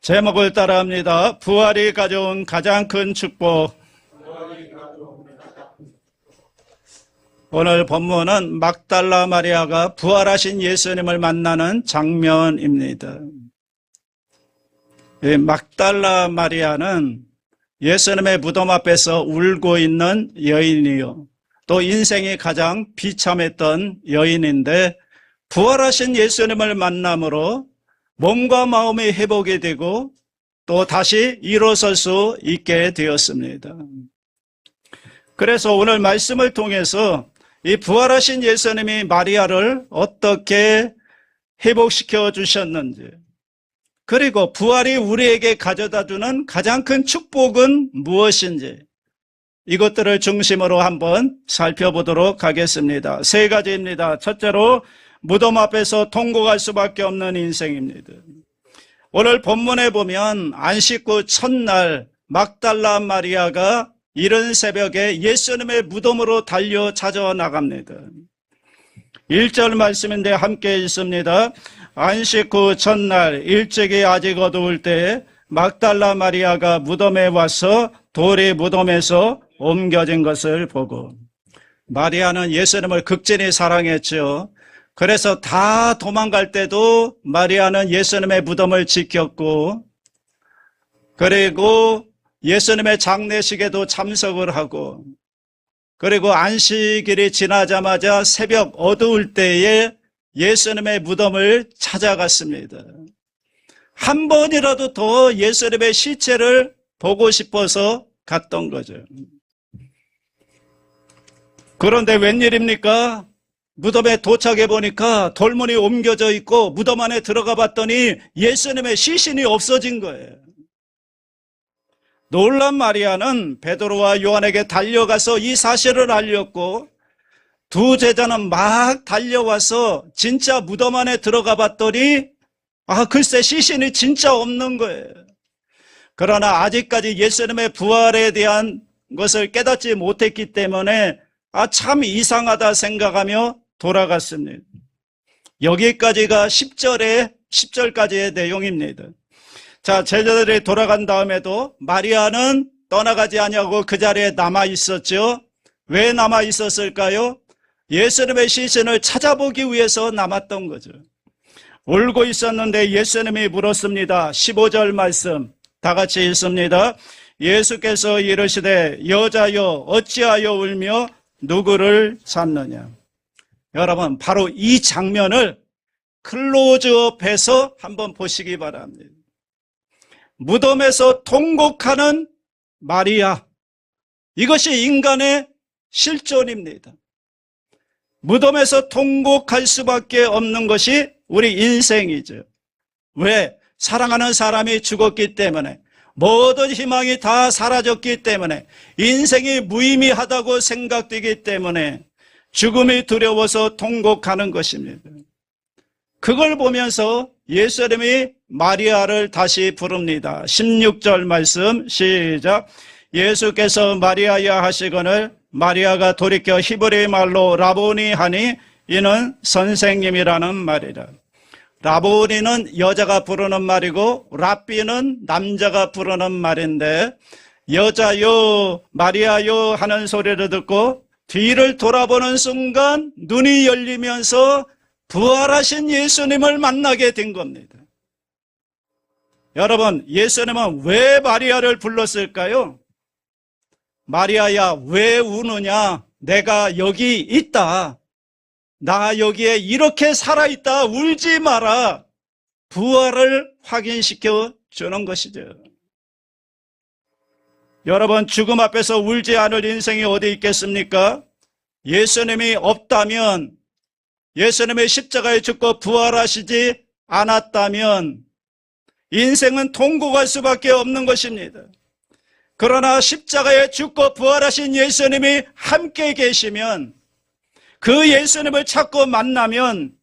제목을 따라합니다. 부활이 가져온 가장 큰 축복. 오늘 본문은 막달라 마리아가 부활하신 예수님을 만나는 장면입니다. 이 막달라 마리아는 예수님의 무덤 앞에서 울고 있는 여인이요, 또 인생이 가장 비참했던 여인인데, 부활하신 예수님을 만남으로 몸과 마음이 회복이 되고 또 다시 일어설 수 있게 되었습니다. 그래서 오늘 말씀을 통해서 이 부활하신 예수님이 마리아를 어떻게 회복시켜 주셨는지, 그리고 부활이 우리에게 가져다 주는 가장 큰 축복은 무엇인지, 이것들을 중심으로 한번 살펴보도록 하겠습니다. 세 가지입니다. 첫째로 무덤 앞에서 통곡할 수밖에 없는 인생입니다. 오늘 본문에 보면 안식 후 첫날 막달라 마리아가 이른 새벽에 예수님의 무덤으로 달려 찾아 나갑니다. 1절 말씀인데 함께 읽습니다. 안식 후 첫날 일찍이 아직 어두울 때 막달라 마리아가 무덤에 와서 돌이 무덤에서 옮겨진 것을 보고, 마리아는 예수님을 극진히 사랑했죠. 그래서 다 도망갈 때도 마리아는 예수님의 무덤을 지켰고, 그리고 예수님의 장례식에도 참석을 하고, 그리고 안식일이 지나자마자 새벽 어두울 때에 예수님의 무덤을 찾아갔습니다. 한 번이라도 더 예수님의 시체를 보고 싶어서 갔던 거죠. 그런데 웬일입니까? 무덤에 도착해 보니까 돌문이 옮겨져 있고 무덤 안에 들어가 봤더니 예수님의 시신이 없어진 거예요. 놀란 마리아는 베드로와 요한에게 달려가서 이 사실을 알렸고, 두 제자는 막 달려와서 진짜 무덤 안에 들어가 봤더니 글쎄 시신이 진짜 없는 거예요. 그러나 아직까지 예수님의 부활에 대한 것을 깨닫지 못했기 때문에 참 이상하다 생각하며 돌아갔습니다. 여기까지가 10절까지의 내용입니다. 자, 제자들이 돌아간 다음에도 마리아는 떠나가지 아니하고 그 자리에 남아 있었죠. 왜 남아 있었을까요? 예수님의 시신을 찾아보기 위해서 남았던 거죠. 울고 있었는데 예수님이 물었습니다. 15절 말씀 다 같이 읽습니다. 예수께서 이르시되 여자여 어찌하여 울며 누구를 찾느냐. 여러분, 바로 이 장면을 클로즈업해서 한번 보시기 바랍니다. 무덤에서 통곡하는 마리아, 이것이 인간의 실존입니다. 무덤에서 통곡할 수밖에 없는 것이 우리 인생이죠. 왜? 사랑하는 사람이 죽었기 때문에, 모든 희망이 다 사라졌기 때문에, 인생이 무의미하다고 생각되기 때문에 죽음이 두려워서 통곡하는 것입니다. 그걸 보면서 예수님이 마리아를 다시 부릅니다. 16절 말씀 시작. 예수께서 마리아야 하시거늘 마리아가 돌이켜 히브리 말로 라보니 하니 이는 선생님이라는 말이라. 라보니는 여자가 부르는 말이고 랍비는 남자가 부르는 말인데, 여자요 마리아요 하는 소리를 듣고 뒤를 돌아보는 순간 눈이 열리면서 부활하신 예수님을 만나게 된 겁니다. 여러분, 예수님은 왜 마리아를 불렀을까요? 마리아야, 왜 우느냐? 내가 여기 있다. 나 여기에 이렇게 살아있다. 울지 마라. 부활을 확인시켜 주는 것이죠. 여러분, 죽음 앞에서 울지 않을 인생이 어디 있겠습니까? 예수님이 없다면, 예수님의 십자가에 죽고 부활하시지 않았다면 인생은 통곡할 수밖에 없는 것입니다. 그러나 십자가에 죽고 부활하신 예수님이 함께 계시면, 그 예수님을 찾고 만나면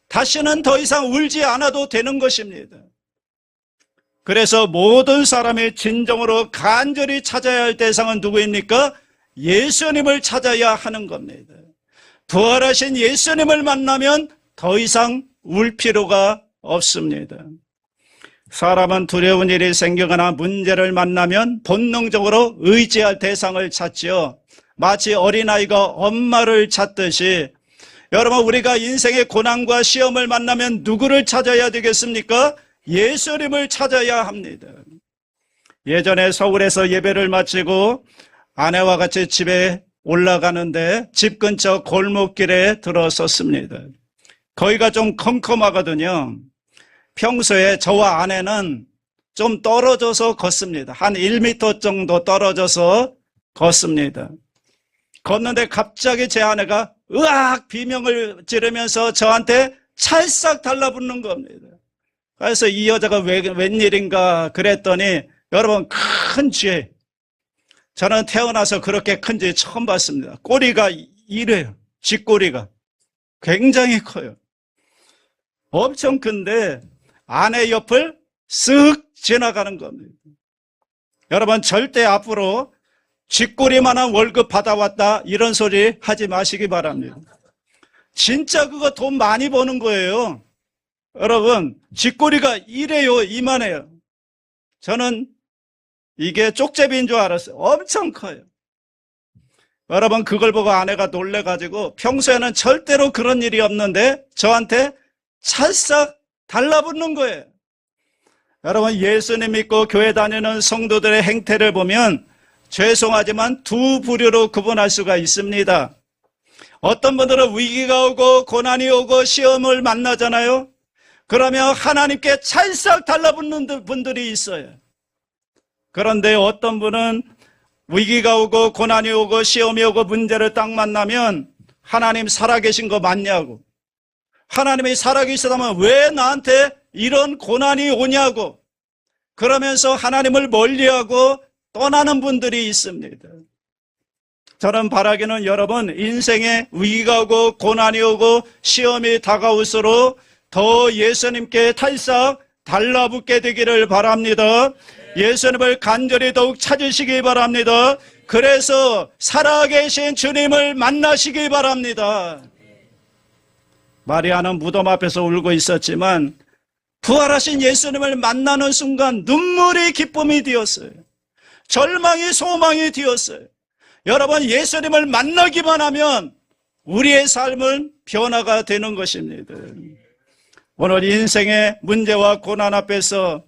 다시는 더 이상 울지 않아도 되는 것입니다. 그래서 모든 사람이 진정으로 간절히 찾아야 할 대상은 누구입니까? 예수님을 찾아야 하는 겁니다. 부활하신 예수님을 만나면 더 이상 울 필요가 없습니다. 사람은 두려운 일이 생기거나 문제를 만나면 본능적으로 의지할 대상을 찾지요. 마치 어린아이가 엄마를 찾듯이 여러분, 우리가 인생의 고난과 시험을 만나면 누구를 찾아야 되겠습니까? 예수님을 찾아야 합니다. 예전에 서울에서 예배를 마치고 아내와 같이 집에 올라가는데 집 근처 골목길에 들어섰습니다. 거기가 좀 컴컴하거든요. 평소에 저와 아내는 좀 떨어져서 걷습니다. 한 1m 정도 떨어져서 걷습니다. 걷는데 갑자기 제 아내가 으악 비명을 지르면서 저한테 찰싹 달라붙는 겁니다. 그래서 이 여자가 웬일인가 그랬더니 여러분, 큰 쥐. 저는 태어나서 그렇게 큰 쥐 처음 봤습니다. 꼬리가 이래요. 쥐꼬리가 굉장히 커요. 엄청 큰데 아내 옆을 쓱 지나가는 겁니다. 여러분, 절대 앞으로 쥐꼬리만한 월급 받아왔다 이런 소리 하지 마시기 바랍니다. 진짜 그거 돈 많이 버는 거예요. 여러분, 쥐꼬리가 이래요, 이만해요. 저는 이게 쪽제비인 줄 알았어요. 엄청 커요. 여러분, 그걸 보고 아내가 놀래가지고 평소에는 절대로 그런 일이 없는데 저한테 찰싹 달라붙는 거예요. 여러분, 예수님 믿고 교회 다니는 성도들의 행태를 보면 죄송하지만 두 부류로 구분할 수가 있습니다. 어떤 분들은 위기가 오고 고난이 오고 시험을 만나잖아요. 그러면 하나님께 찰싹 달라붙는 분들이 있어요. 그런데 어떤 분은 위기가 오고 고난이 오고 시험이 오고 문제를 딱 만나면 하나님 살아계신 거 맞냐고, 하나님이 살아계시다면 왜 나한테 이런 고난이 오냐고 그러면서 하나님을 멀리하고 떠나는 분들이 있습니다. 저는 바라기는 여러분, 인생에 위기가 오고 고난이 오고 시험이 다가올수록 더 예수님께 탈싹 달라붙게 되기를 바랍니다. 예수님을 간절히 더욱 찾으시기 바랍니다. 그래서 살아계신 주님을 만나시기 바랍니다. 마리아는 무덤 앞에서 울고 있었지만 부활하신 예수님을 만나는 순간 눈물이 기쁨이 되었어요. 절망이 소망이 되었어요. 여러분, 예수님을 만나기만 하면 우리의 삶은 변화가 되는 것입니다. 오늘 인생의 문제와 고난 앞에서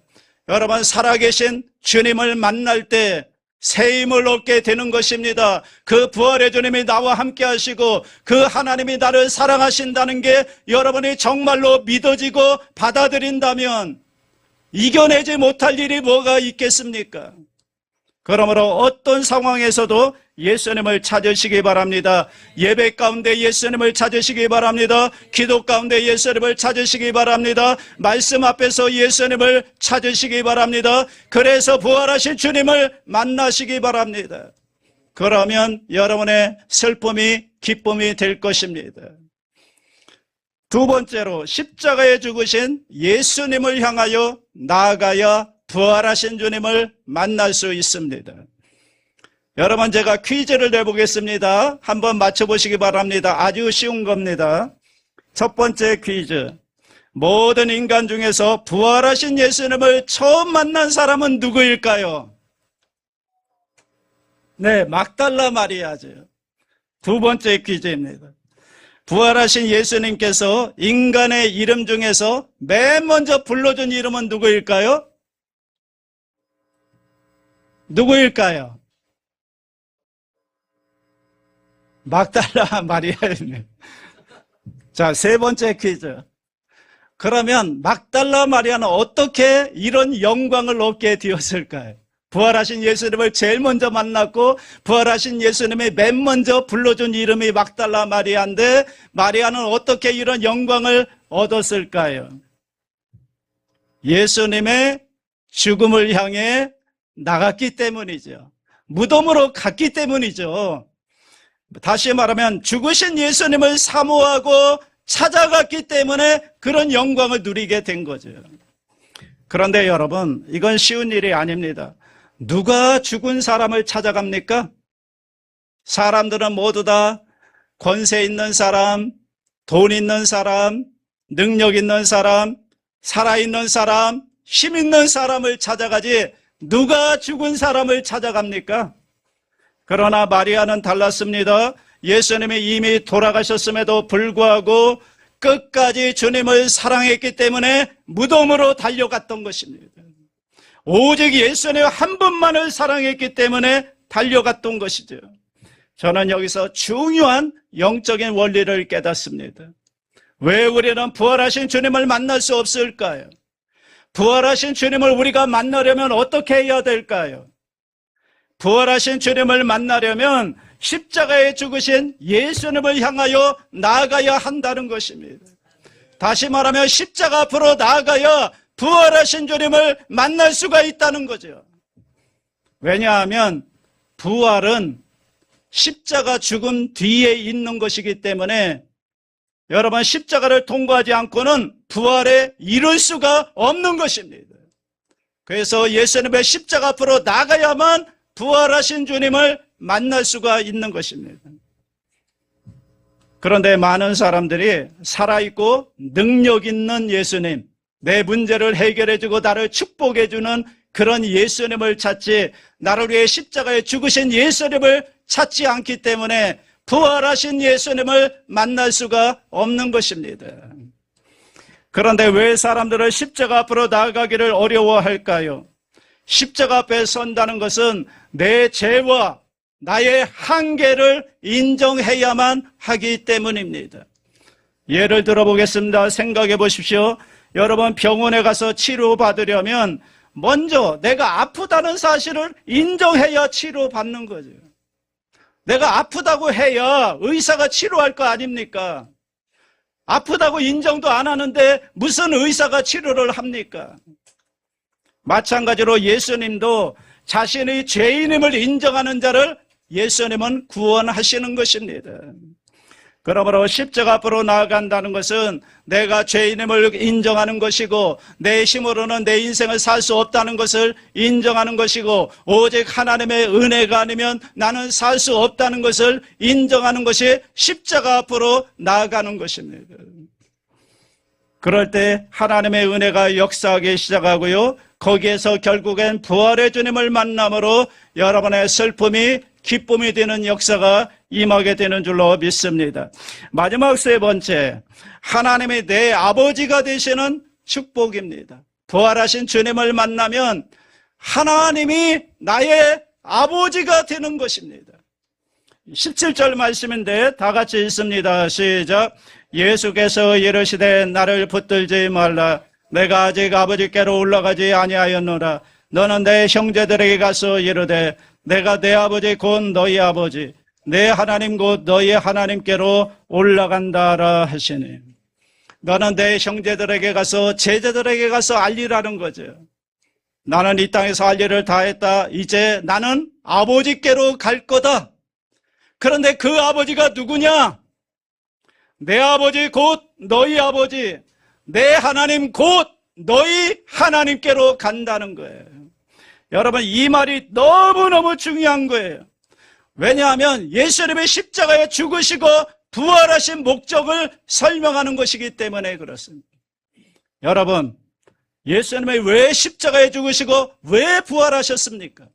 여러분, 살아계신 주님을 만날 때 새 힘을 얻게 되는 것입니다. 그 부활의 주님이 나와 함께 하시고 그 하나님이 나를 사랑하신다는 게 여러분이 정말로 믿어지고 받아들인다면 이겨내지 못할 일이 뭐가 있겠습니까? 그러므로 어떤 상황에서도 예수님을 찾으시기 바랍니다. 예배 가운데 예수님을 찾으시기 바랍니다. 기도 가운데 예수님을 찾으시기 바랍니다. 말씀 앞에서 예수님을 찾으시기 바랍니다. 그래서 부활하신 주님을 만나시기 바랍니다. 그러면 여러분의 슬픔이 기쁨이 될 것입니다. 두 번째로, 십자가에 죽으신 예수님을 향하여 나아가야 부활하신 주님을 만날 수 있습니다. 여러분, 제가 퀴즈를 내보겠습니다. 한번 맞춰보시기 바랍니다. 아주 쉬운 겁니다. 첫 번째 퀴즈. 모든 인간 중에서 부활하신 예수님을 처음 만난 사람은 누구일까요? 네, 막달라 마리아죠. 두 번째 퀴즈입니다. 부활하신 예수님께서 인간의 이름 중에서 맨 먼저 불러준 이름은 누구일까요? 누구일까요? 막달라 마리아입니다. 자, 세 번째 퀴즈. 그러면 막달라 마리아는 어떻게 이런 영광을 얻게 되었을까요? 부활하신 예수님을 제일 먼저 만났고 부활하신 예수님이 맨 먼저 불러준 이름이 막달라 마리아인데 마리아는 어떻게 이런 영광을 얻었을까요? 예수님의 죽음을 향해 나갔기 때문이죠. 무덤으로 갔기 때문이죠. 다시 말하면 죽으신 예수님을 사모하고 찾아갔기 때문에 그런 영광을 누리게 된 거죠. 그런데 여러분, 이건 쉬운 일이 아닙니다. 누가 죽은 사람을 찾아갑니까? 사람들은 모두 다 권세 있는 사람, 돈 있는 사람, 능력 있는 사람, 살아있는 사람, 힘 있는 사람을 찾아가지 누가 죽은 사람을 찾아갑니까? 그러나 마리아는 달랐습니다. 예수님이 이미 돌아가셨음에도 불구하고 끝까지 주님을 사랑했기 때문에 무덤으로 달려갔던 것입니다. 오직 예수님 한 분만을 사랑했기 때문에 달려갔던 것이죠. 저는 여기서 중요한 영적인 원리를 깨닫습니다. 왜 우리는 부활하신 주님을 만날 수 없을까요? 부활하신 주님을 우리가 만나려면 어떻게 해야 될까요? 부활하신 주님을 만나려면 십자가에 죽으신 예수님을 향하여 나아가야 한다는 것입니다. 다시 말하면 십자가 앞으로 나아가야 부활하신 주님을 만날 수가 있다는 거죠. 왜냐하면 부활은 십자가 죽음 뒤에 있는 것이기 때문에 여러분 십자가를 통과하지 않고는 부활에 이룰 수가 없는 것입니다. 그래서 예수님의 십자가 앞으로 나가야만 부활하신 주님을 만날 수가 있는 것입니다. 그런데 많은 사람들이 살아있고 능력 있는 예수님, 내 문제를 해결해주고 나를 축복해주는 그런 예수님을 찾지 나를 위해 십자가에 죽으신 예수님을 찾지 않기 때문에 부활하신 예수님을 만날 수가 없는 것입니다. 그런데 왜 사람들은 십자가 앞으로 나아가기를 어려워할까요? 십자가 앞에 선다는 것은 내 죄와 나의 한계를 인정해야만 하기 때문입니다. 예를 들어보겠습니다. 생각해 보십시오. 여러분 병원에 가서 치료받으려면 먼저 내가 아프다는 사실을 인정해야 치료받는 거죠. 내가 아프다고 해야 의사가 치료할 거 아닙니까? 아프다고 인정도 안 하는데 무슨 의사가 치료를 합니까? 마찬가지로 예수님도 자신의 죄인임을 인정하는 자를 예수님은 구원하시는 것입니다. 그러므로 십자가 앞으로 나아간다는 것은 내가 죄인임을 인정하는 것이고 내 힘으로는 내 인생을 살 수 없다는 것을 인정하는 것이고 오직 하나님의 은혜가 아니면 나는 살 수 없다는 것을 인정하는 것이 십자가 앞으로 나아가는 것입니다. 그럴 때 하나님의 은혜가 역사하기 시작하고요. 거기에서 결국엔 부활의 주님을 만남으로 여러분의 슬픔이 기쁨이 되는 역사가 임하게 되는 줄로 믿습니다. 마지막 세 번째, 하나님이 내 아버지가 되시는 축복입니다. 부활하신 주님을 만나면 하나님이 나의 아버지가 되는 것입니다. 17절 말씀인데 다 같이 읽습니다. 시작. 예수께서 이르시되 나를 붙들지 말라. 내가 아직 아버지께로 올라가지 아니하였노라. 너는 내 형제들에게 가서 이르되 내가 내 아버지 곧 너희 아버지 내 하나님 곧 너희 하나님께로 올라간다라 하시니, 너는 내 형제들에게 가서 제자들에게 가서 알리라는 거죠. 나는 이 땅에서 할 일을 다 했다. 이제 나는 아버지께로 갈 거다. 그런데 그 아버지가 누구냐? 내 아버지 곧 너희 아버지, 내 하나님 곧 너희 하나님께로 간다는 거예요. 여러분, 이 말이 너무너무 중요한 거예요. 왜냐하면 예수님의 십자가에 죽으시고 부활하신 목적을 설명하는 것이기 때문에 그렇습니다. 여러분, 예수님이 왜 십자가에 죽으시고 왜 부활하셨습니까?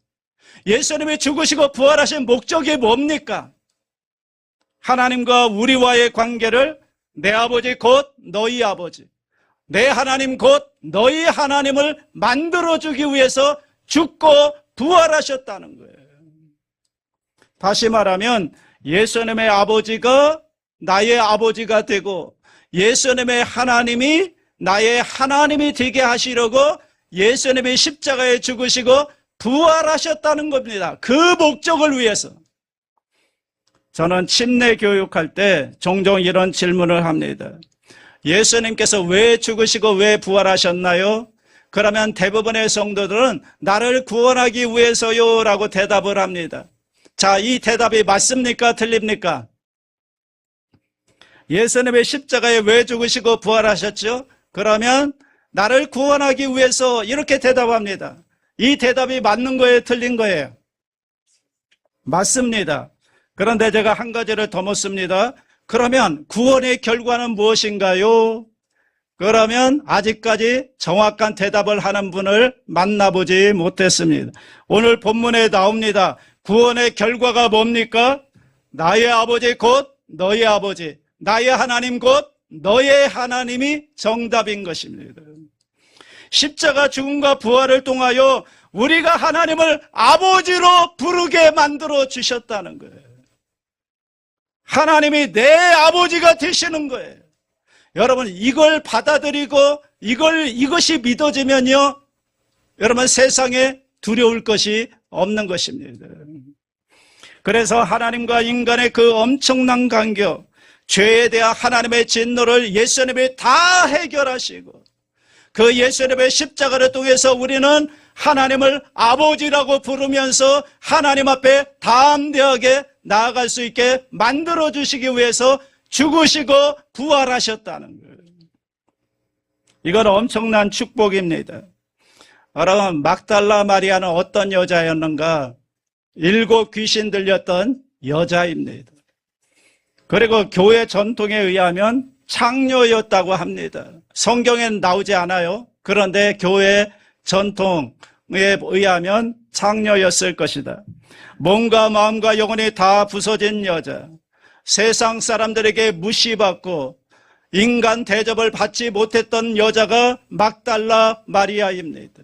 예수님이 죽으시고 부활하신 목적이 뭡니까? 하나님과 우리와의 관계를 내 아버지 곧 너희 아버지, 내 하나님 곧 너희 하나님을 만들어주기 위해서 죽고 부활하셨다는 거예요. 다시 말하면 예수님의 아버지가 나의 아버지가 되고 예수님의 하나님이 나의 하나님이 되게 하시려고 예수님이 십자가에 죽으시고 부활하셨다는 겁니다. 그 목적을 위해서. 저는 침례 교육할 때 종종 이런 질문을 합니다. 예수님께서 왜 죽으시고 왜 부활하셨나요? 그러면 대부분의 성도들은 나를 구원하기 위해서요 라고 대답을 합니다. 자, 이 대답이 맞습니까? 틀립니까? 예수님의 십자가에 왜 죽으시고 부활하셨죠? 그러면 나를 구원하기 위해서 이렇게 대답합니다. 이 대답이 맞는 거예요? 틀린 거예요? 맞습니다. 그런데 제가 한 가지를 더 묻습니다. 그러면 구원의 결과는 무엇인가요? 그러면 아직까지 정확한 대답을 하는 분을 만나보지 못했습니다. 오늘 본문에 나옵니다. 구원의 결과가 뭡니까? 나의 아버지 곧 너의 아버지, 나의 하나님 곧 너의 하나님이 정답인 것입니다. 십자가 죽음과 부활을 통하여 우리가 하나님을 아버지로 부르게 만들어 주셨다는 거예요. 하나님이 내 아버지가 되시는 거예요. 여러분, 이걸 받아들이고 이것이 믿어지면요, 여러분, 세상에 두려울 것이 없는 것입니다. 그래서 하나님과 인간의 그 엄청난 간격, 죄에 대한 하나님의 진노를 예수님이 다 해결하시고, 그 예수님의 십자가를 통해서 우리는 하나님을 아버지라고 부르면서 하나님 앞에 담대하게 나아갈 수 있게 만들어주시기 위해서 죽으시고 부활하셨다는 거예요. 이건 엄청난 축복입니다. 여러분, 막달라 마리아는 어떤 여자였는가? 7 귀신 들렸던 여자입니다. 그리고 교회 전통에 의하면 창녀였다고 합니다. 성경엔 나오지 않아요. 그런데 교회 전통에 의하면 창녀였을 것이다. 몸과 마음과 영혼이 다 부서진 여자, 세상 사람들에게 무시받고 인간 대접을 받지 못했던 여자가 막달라 마리아입니다.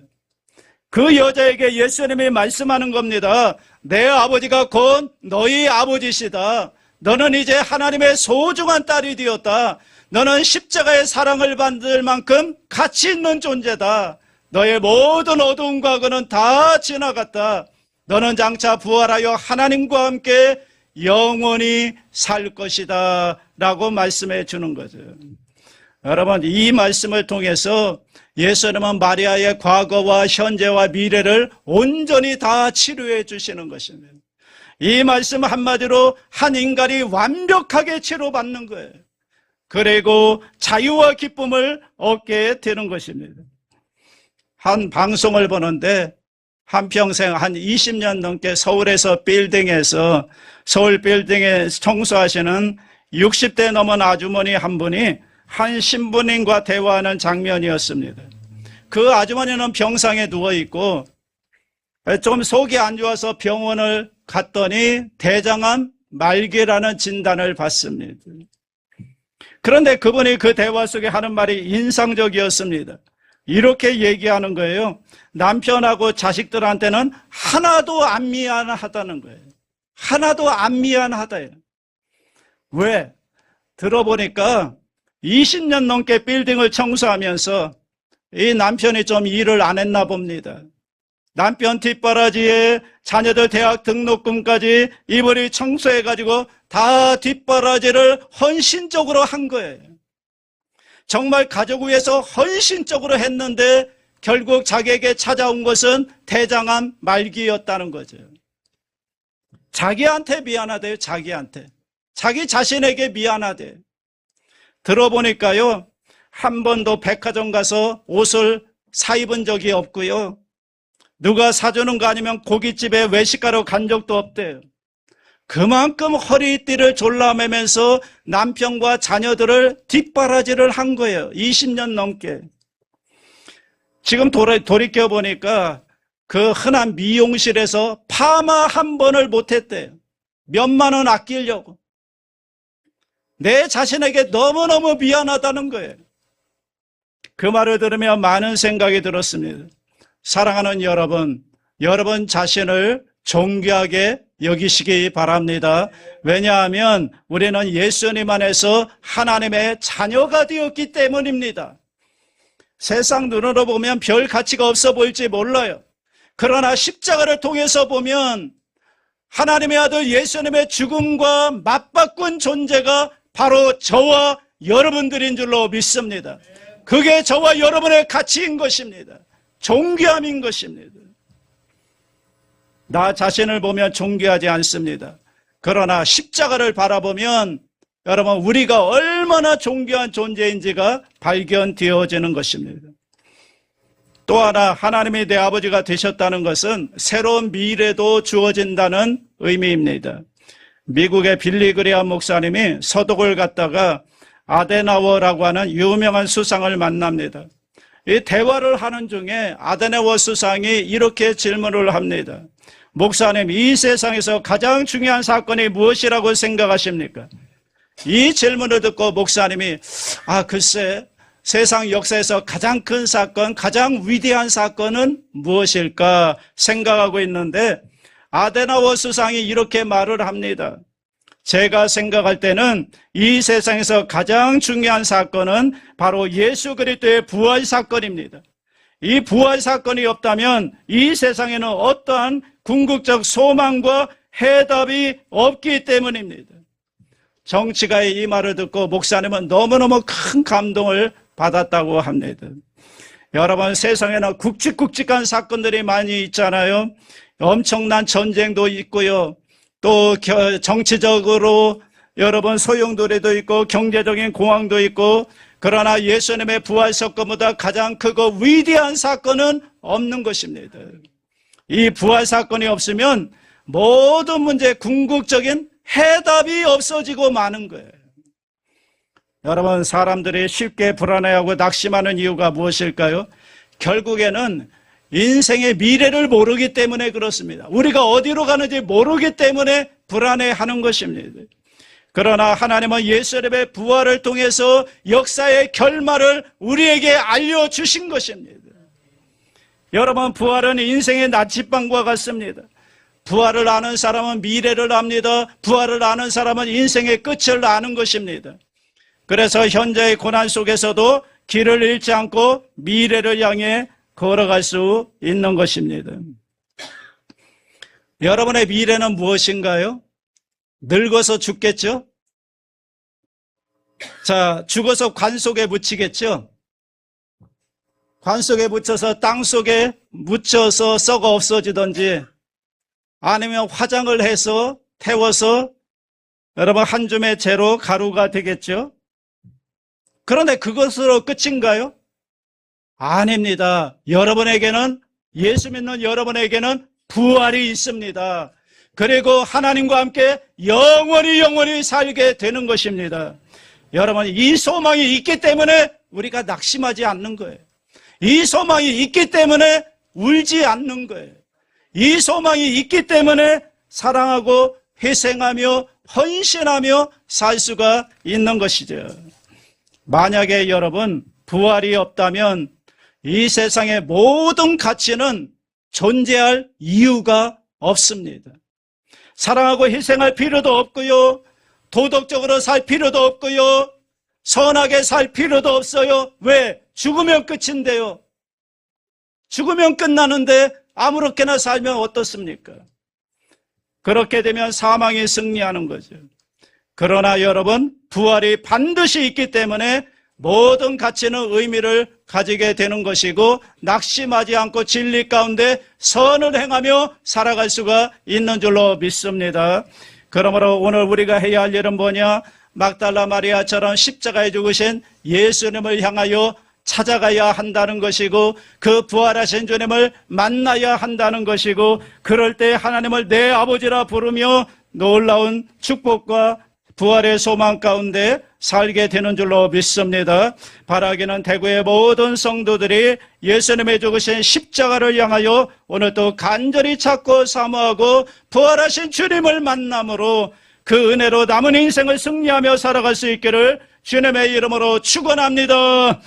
그 여자에게 예수님이 말씀하는 겁니다. 내 아버지가 곧 너희 아버지시다. 너는 이제 하나님의 소중한 딸이 되었다. 너는 십자가의 사랑을 받을 만큼 가치 있는 존재다. 너의 모든 어두운 과거는 다 지나갔다. 너는 장차 부활하여 하나님과 함께 영원히 살 것이다 라고 말씀해 주는 거죠. 여러분, 이 말씀을 통해서 예수님은 마리아의 과거와 현재와 미래를 온전히 다 치료해 주시는 것입니다. 이 말씀 한마디로 한 인간이 완벽하게 치료받는 거예요. 그리고 자유와 기쁨을 얻게 되는 것입니다. 한 방송을 보는데 한평생 한 20년 넘게 서울에서 빌딩에서 서울 빌딩에 청소하시는 60대 넘은 아주머니 한 분이 한 신부님과 대화하는 장면이었습니다. 그 아주머니는 병상에 누워있고 좀 속이 안 좋아서 병원을 갔더니 대장암 말기라는 진단을 받습니다. 그런데 그분이 그 대화 속에 하는 말이 인상적이었습니다. 이렇게 얘기하는 거예요. 남편하고 자식들한테는 하나도 안 미안하다는 거예요. 하나도 안 미안하다요. 왜? 들어보니까 20년 넘게 빌딩을 청소하면서 이 남편이 좀 일을 안 했나 봅니다. 남편 뒷바라지에 자녀들 대학 등록금까지 이분이 청소해가지고 다 뒷바라지를 헌신적으로 한 거예요. 정말 가족 위해서 헌신적으로 했는데 결국 자기에게 찾아온 것은 대장암 말기였다는 거죠. 자기한테 미안하대요. 자기한테. 자기 자신에게 미안하대요. 들어보니까요, 한 번도 백화점 가서 옷을 사 입은 적이 없고요, 누가 사주는 거 아니면 고깃집에 외식가러 간 적도 없대요. 그만큼 허리띠를 졸라매면서 남편과 자녀들을 뒷바라지를 한 거예요. 20년 넘게. 지금 돌이켜보니까 그 흔한 미용실에서 파마 한 번을 못했대요. 몇만 원 아끼려고. 내 자신에게 너무너무 미안하다는 거예요. 그 말을 들으며 많은 생각이 들었습니다. 사랑하는 여러분, 여러분 자신을 존귀하게 여기시기 바랍니다. 왜냐하면 우리는 예수님 안에서 하나님의 자녀가 되었기 때문입니다. 세상 눈으로 보면 별 가치가 없어 보일지 몰라요. 그러나 십자가를 통해서 보면 하나님의 아들 예수님의 죽음과 맞바꾼 존재가 바로 저와 여러분들인 줄로 믿습니다. 그게 저와 여러분의 가치인 것입니다. 존귀함인 것입니다. 나 자신을 보면 존귀하지 않습니다. 그러나 십자가를 바라보면 여러분, 우리가 얼마나 존귀한 존재인지가 발견되어지는 것입니다. 또 하나, 하나님이 내 아버지가 되셨다는 것은 새로운 미래도 주어진다는 의미입니다. 미국의 빌리 그레함 목사님이 서독을 갔다가 아데나워라고 하는 유명한 수상을 만납니다. 이 대화를 하는 중에 아데나워 수상이 이렇게 질문을 합니다. 목사님, 이 세상에서 가장 중요한 사건이 무엇이라고 생각하십니까? 이 질문을 듣고 목사님이 글쎄 세상 역사에서 가장 큰 사건, 가장 위대한 사건은 무엇일까 생각하고 있는데 아데나워 수상이 이렇게 말을 합니다. 제가 생각할 때는 이 세상에서 가장 중요한 사건은 바로 예수 그리스도의 부활 사건입니다. 이 부활 사건이 없다면 이 세상에는 어떠한 궁극적 소망과 해답이 없기 때문입니다. 정치가의 이 말을 듣고 목사님은 너무너무 큰 감동을 받았다고 합니다. 여러분, 세상에는 굵직굵직한 사건들이 많이 있잖아요. 엄청난 전쟁도 있고요. 또 정치적으로 여러분 소용돌이도 있고 경제적인 공황도 있고, 그러나 예수님의 부활 사건보다 가장 크고 위대한 사건은 없는 것입니다. 이 부활 사건이 없으면 모든 문제 궁극적인 해답이 없어지고 마는 거예요. 여러분, 사람들이 쉽게 불안해하고 낙심하는 이유가 무엇일까요? 결국에는 인생의 미래를 모르기 때문에 그렇습니다. 우리가 어디로 가는지 모르기 때문에 불안해하는 것입니다. 그러나 하나님은 예수님의 부활을 통해서 역사의 결말을 우리에게 알려주신 것입니다. 여러분, 부활은 인생의 나침반과 같습니다. 부활을 아는 사람은 미래를 압니다. 부활을 아는 사람은 인생의 끝을 아는 것입니다. 그래서 현재의 고난 속에서도 길을 잃지 않고 미래를 향해 걸어갈 수 있는 것입니다. 여러분의 미래는 무엇인가요? 늙어서 죽겠죠? 자, 죽어서 관 속에 묻히겠죠? 관 속에 묻혀서 땅 속에 묻혀서 썩어 없어지든지, 아니면 화장을 해서 태워서 여러분 한 줌의 재로 가루가 되겠죠? 그런데 그것으로 끝인가요? 아닙니다. 여러분에게는, 예수 믿는 여러분에게는 부활이 있습니다. 그리고 하나님과 함께 영원히 살게 되는 것입니다. 여러분, 이 소망이 있기 때문에 우리가 낙심하지 않는 거예요. 이 소망이 있기 때문에 울지 않는 거예요. 이 소망이 있기 때문에 사랑하고 희생하며 헌신하며 살 수가 있는 것이죠. 만약에 여러분 부활이 없다면 이 세상의 모든 가치는 존재할 이유가 없습니다. 사랑하고 희생할 필요도 없고요, 도덕적으로 살 필요도 없고요, 선하게 살 필요도 없어요. 왜? 죽으면 끝인데요. 죽으면 끝나는데 아무렇게나 살면 어떻습니까? 그렇게 되면 사망이 승리하는 거죠. 그러나 여러분, 부활이 반드시 있기 때문에 모든 가치는 의미를 가지게 되는 것이고, 낙심하지 않고 진리 가운데 선을 행하며 살아갈 수가 있는 줄로 믿습니다. 그러므로 오늘 우리가 해야 할 일은 뭐냐? 막달라 마리아처럼 십자가에 죽으신 예수님을 향하여 찾아가야 한다는 것이고, 그 부활하신 주님을 만나야 한다는 것이고, 그럴 때 하나님을 내 아버지라 부르며 놀라운 축복과 부활의 소망 가운데 살게 되는 줄로 믿습니다. 바라기는 대구의 모든 성도들이 예수님의 죽으신 십자가를 향하여 오늘도 간절히 찾고 사모하고 부활하신 주님을 만남으로 그 은혜로 남은 인생을 승리하며 살아갈 수 있기를 주님의 이름으로 축원합니다.